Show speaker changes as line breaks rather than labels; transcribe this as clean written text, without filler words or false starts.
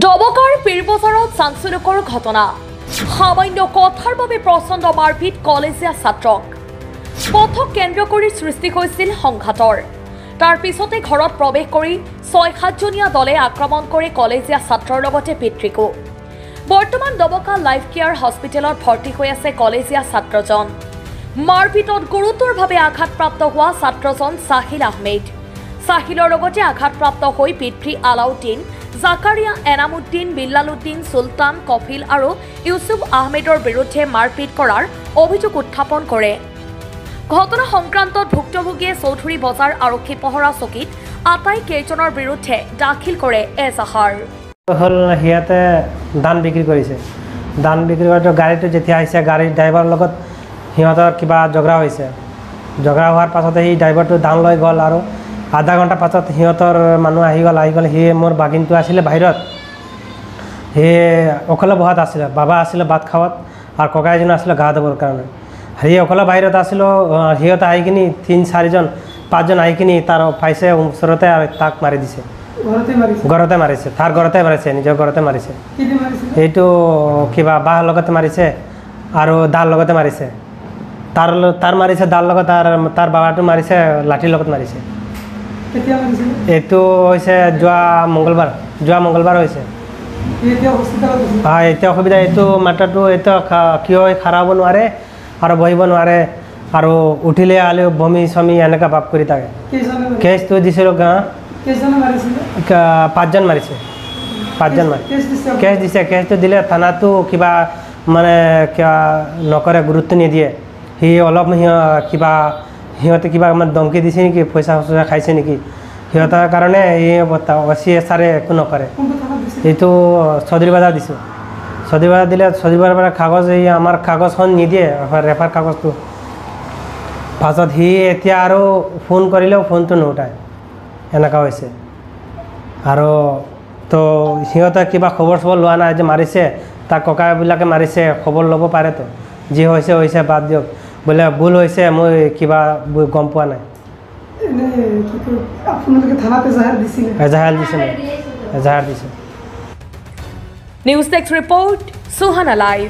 ডবকাৰ পীৰবজাৰত চাঞ্চল্যকৰ ঘটনা সামান্য কথাৰ বাবে প্ৰচণ্ড মাৰপিট কলেজীয়া ছাত্ৰক পথক কেন্দ্ৰ কৰি সৃষ্টি হৈছিল সংঘাতৰ তাৰ পিছতে ঘৰত প্ৰৱেশ কৰি ৬-৭জনীয়া দলে আক্ৰমণ কৰি কলেজীয়া ছাত্ৰৰ লগতে পিতৃকো বৰ্তমান ডবকা লাইফ কেয়াৰ হস্পিটেলত ভৰ্তি হৈ আছে কলেজীয়া ছাত্ৰজন মাৰপিটত গুৰুতৰভাৱে আঘাতপ্ৰাপ্ত হোৱা ছাত্ৰজন সাহিল আহমেদ সাহিলৰ লগতে আঘাতপ্ৰাপ্ত হৈ পিতৃ আলাউদ্দিন জাকাৰিয়া এনামুদ্দিন বিল্লালুদ্দিন সুলতান কফিল আৰু ইউসুফ আহমেদৰ বিৰুদ্ধে মাৰপিট কৰাৰ অভিযোগ উত্থাপন কৰে ঘটনা সংক্ৰান্তত ভুক্তভোগীয়ে চৌধুৰী বজাৰ আৰক্ষী পহৰা চকীত আটাই কেইজনৰ বিৰুদ্ধে দাখিল কৰে এজাহাৰ
হল হিয়াতে ধান বিক্ৰী কৰিছে ধান বিক্ৰী কৰাটো গাড়ীটো যেতিয়া আহিছে গাড়ীৰ ড্ৰাইভাৰৰ লগত হিহঁতৰ কিবা ঝগড়া হৈছে ঝগড়া হোৱাৰ পাছতে সেই ড্ৰাইভাৰটো ধান লৈ গ'ল আৰু আধা ঘণ্টা পাছত সিহঁতৰ মানুহ আহি গ'ল সি মোৰ বাগিনটো আছিলে বাহিৰত সি অকলে বহাত আছিলে বাবা আছিলে ভাত খাৱাত আৰু ককা এজন আছিলে গা ধুবৰ কাৰণে সি অকলে বাহিৰত আছিলোঁ সিহঁত আহি কিনি ৩-৪জন ৫জন আহি কিনি তাৰ পাইছে ওচৰতে আৰু তাক মাৰি দিছে ঘৰতে মাৰিছে তাৰ ঘৰতে মাৰিছে নিজৰ ঘৰতে মাৰিছে এইটো কিবা বাঁহৰ লগতে মাৰিছে আৰু দাৰ লগতে মাৰিছে তাৰ মাৰিছে দাৰ লগত তাৰ বাবাটো মাৰিছে লাঠিৰ লগত মাৰিছে এইটো হৈছে যোৱা মংগলবাৰ হৈছে হয় এতিয়া অসুবিধা এইটো মাত্ৰাটো এতিয়া কিয় খাৰা হ'ব নোৱাৰে আৰু বহিব নোৱাৰে আৰু উঠিলে আলিও বমি চমি এনেকুৱা ভাৱ কৰি থাকে কেছটো দিছিলোঁ পাঁচজন মাৰিছে কেছ দিছে কেছটো দিলে থানাটো কিবা মানে কিবা নকৰে গুৰুত্ব নিদিয়ে সি অলপ সিহঁতে কিবা মানে ধমকি দিছে নেকি পইচা খাইছে নেকি সিহঁতৰ কাৰণে এই CSRে একো নকৰে এইটো চৌধুৰী বজাৰ দিছোঁ চৌধুৰী বজাৰ দিলে চৌধুৰী বজাৰৰ পৰা কাগজ এই আমাৰ কাগজখন নিদিয়ে ৰেফাৰ কাগজটো পাছত সি এতিয়া আৰু ফোন কৰিলেও ফোনটো নুঠায় এনেকুৱা হৈছে আৰু তো সিহঁতে কিবা খবৰ চবৰ লোৱা নাই যে মাৰিছে তাৰ ককাবিলাকে মাৰিছে খবৰ ল'ব পাৰেতো যি হৈছে বাদ দিয়ক বোলে ভুল হৈছে মই কিবা গম পোৱা নাই
news desk report Suhana live